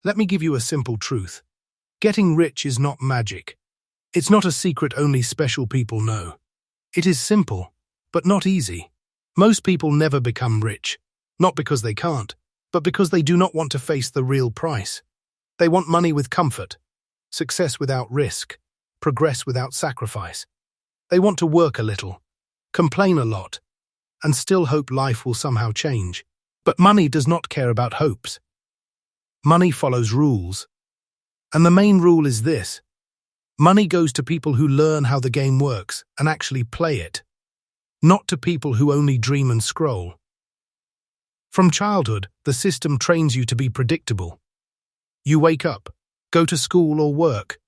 Let me give you a simple truth. Getting rich is not magic. It's not a secret only special people know. It is simple, but not easy. Most people never become rich, not because they can't, but because they do not want to face the real price. They want money with comfort, success without risk, progress without sacrifice. They want to work a little, complain a lot, and still hope life will somehow change. But money does not care about hopes. Money follows rules. And the main rule is this: money goes to people who learn how the game works and actually play it, not to people who only dream and scroll. From childhood, the system trains you to be predictable. You wake up, go to school or work,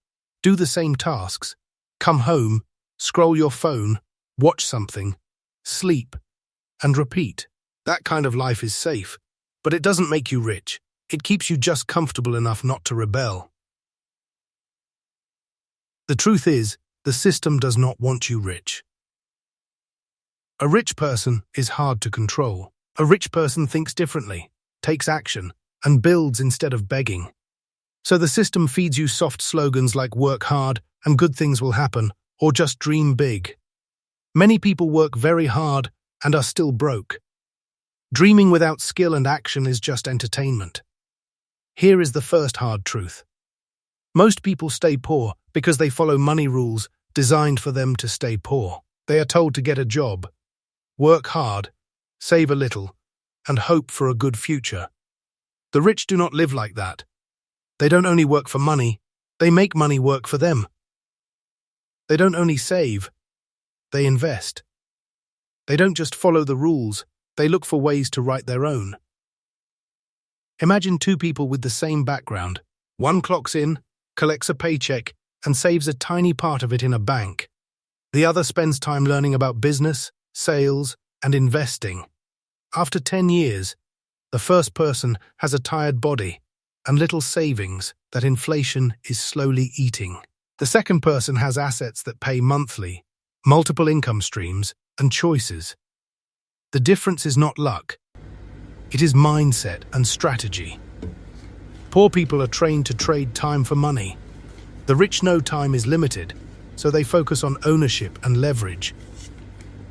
do the same tasks, come home, scroll your phone, watch something, sleep, and repeat. That kind of life is safe, but it doesn't make you rich. It keeps you just comfortable enough not to rebel. The truth is, the system does not want you rich. A rich person is hard to control. A rich person thinks differently, takes action, and builds instead of begging. So the system feeds you soft slogans like work hard and good things will happen, or just dream big. Many people work very hard and are still broke. Dreaming without skill and action is just entertainment. Here is the first hard truth. Most people stay poor because they follow money rules designed for them to stay poor. They are told to get a job, work hard, save a little, and hope for a good future. The rich do not live like that. They don't only work for money, they make money work for them. They don't only save, they invest. They don't just follow the rules, they look for ways to write their own. Imagine two people with the same background. One clocks in, collects a paycheck, and saves a tiny part of it in a bank. The other spends time learning about business, sales, and investing. After 10 years, the first person has a tired body and little savings that inflation is slowly eating. The second person has assets that pay monthly, multiple income streams, and choices. The difference is not luck. It is mindset and strategy. Poor people are trained to trade time for money. The rich know time is limited, so they focus on ownership and leverage.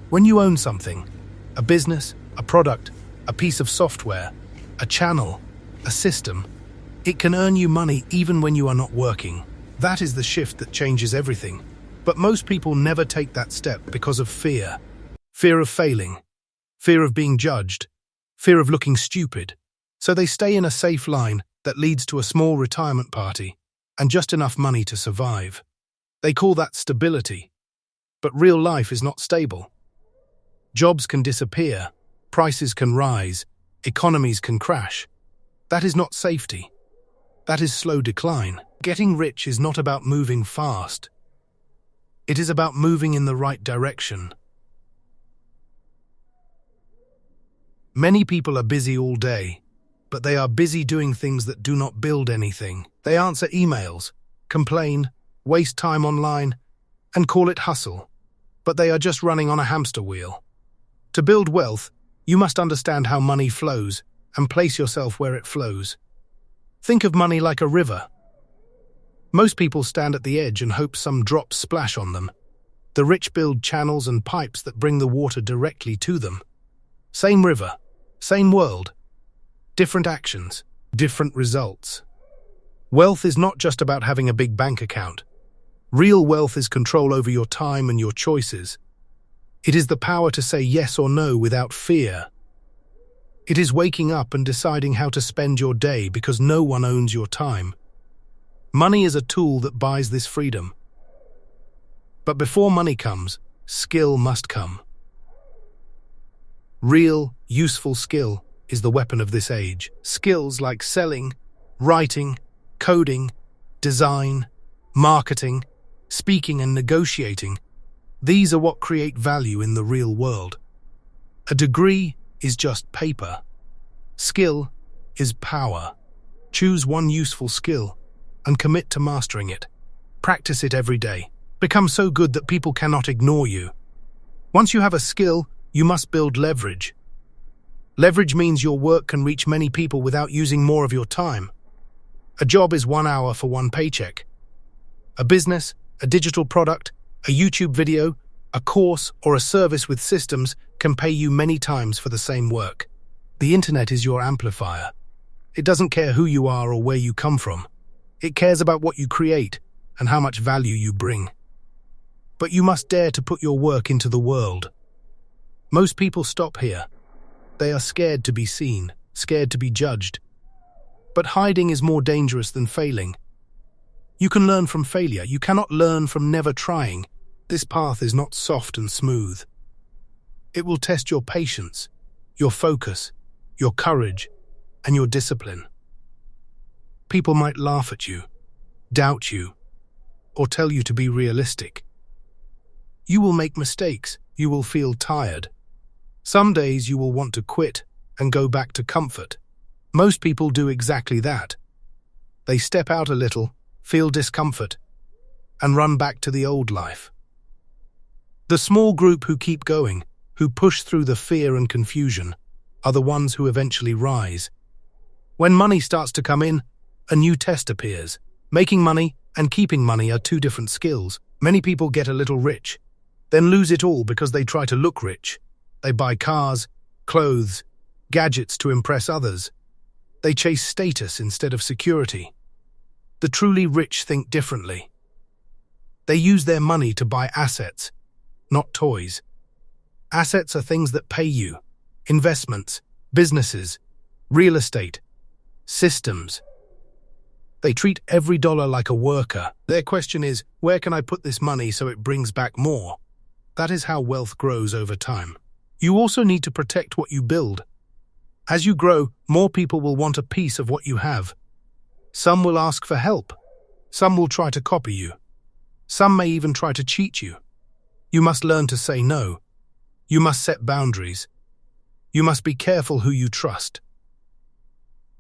When you own something, a business, a product, a piece of software, a channel, a system, it can earn you money even when you are not working. That is the shift that changes everything. But most people never take that step because of fear. Fear of failing, fear of being judged, fear of looking stupid. So they stay in a safe line that leads to a small retirement party and just enough money to survive. They call that stability. But real life is not stable. Jobs can disappear, prices can rise, economies can crash. That is not safety. That is slow decline. Getting rich is not about moving fast. It is about moving in the right direction. Many people are busy all day, but they are busy doing things that do not build anything. They answer emails, complain, waste time online, and call it hustle. But they are just running on a hamster wheel. To build wealth, you must understand how money flows and place yourself where it flows. Think of money like a river. Most people stand at the edge and hope some drops splash on them. The rich build channels and pipes that bring the water directly to them. Same river, same world. Different actions, different results. Wealth is not just about having a big bank account. Real wealth is control over your time and your choices. It is the power to say yes or no without fear. It is waking up and deciding how to spend your day because no one owns your time. Money is a tool that buys this freedom. But before money comes, skill must come. Real, useful skill is the weapon of this age. Skills like selling, writing, coding, design, marketing, speaking and negotiating. These are what create value in the real world. A degree is just paper. Skill is power. Choose one useful skill and commit to mastering it. Practice it every day. Become so good that people cannot ignore you. Once you have a skill, you must build leverage. Leverage means your work can reach many people without using more of your time. A job is 1 hour for one paycheck. A business, a digital product, a YouTube video, a course, or a service with systems can pay you many times for the same work. The internet is your amplifier. It doesn't care who you are or where you come from. It cares about what you create and how much value you bring. But you must dare to put your work into the world. Most people stop here. They are scared to be seen, scared to be judged. But hiding is more dangerous than failing. You can learn from failure. You cannot learn from never trying. This path is not soft and smooth. It will test your patience, your focus, your courage, and your discipline. People might laugh at you, doubt you, or tell you to be realistic. You will make mistakes. You will feel tired. Some days you will want to quit and go back to comfort. Most people do exactly that. They step out a little, feel discomfort, and run back to the old life. The small group who keep going, who push through the fear and confusion, are the ones who eventually rise. When money starts to come in, a new test appears. Making money and keeping money are two different skills. Many people get a little rich, then lose it all because they try to look rich. They buy cars, clothes, gadgets to impress others. They chase status instead of security. The truly rich think differently. They use their money to buy assets, not toys. Assets are things that pay you. Investments, businesses, real estate, systems. They treat every dollar like a worker. Their question is, where can I put this money so it brings back more? That is how wealth grows over time. You also need to protect what you build. As you grow, more people will want a piece of what you have. Some will ask for help. Some will try to copy you. Some may even try to cheat you. You must learn to say no. You must set boundaries. You must be careful who you trust.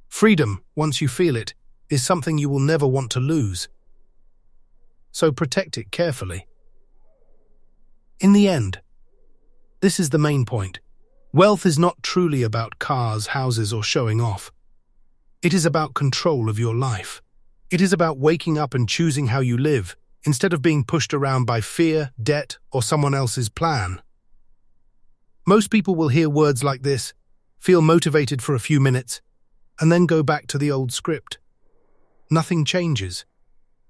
Freedom, once you feel it, is something you will never want to lose. So protect it carefully. In the end, this is the main point. Wealth is not truly about cars, houses, or showing off. It is about control of your life. It is about waking up and choosing how you live, instead of being pushed around by fear, debt, or someone else's plan. Most people will hear words like this, feel motivated for a few minutes, and then go back to the old script. Nothing changes.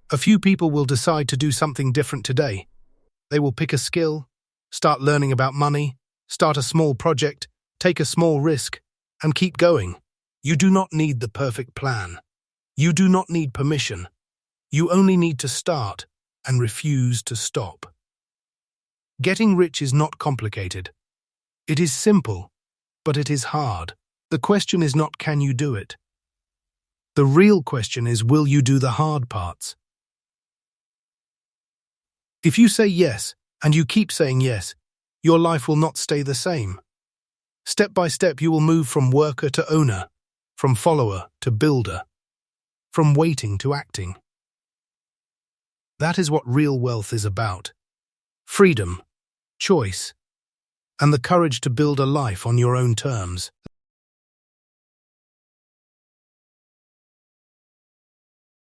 A few people will decide to do something different today. They will pick a skill, start learning about money, start a small project, take a small risk, and keep going. You do not need the perfect plan. You do not need permission. You only need to start and refuse to stop. Getting rich is not complicated. It is simple, but it is hard. The question is not, can you do it? The real question is, will you do the hard parts? If you say yes, and you keep saying yes, your life will not stay the same. Step by step, you will move from worker to owner, from follower to builder, from waiting to acting. That is what real wealth is about. Freedom, choice, and the courage to build a life on your own terms.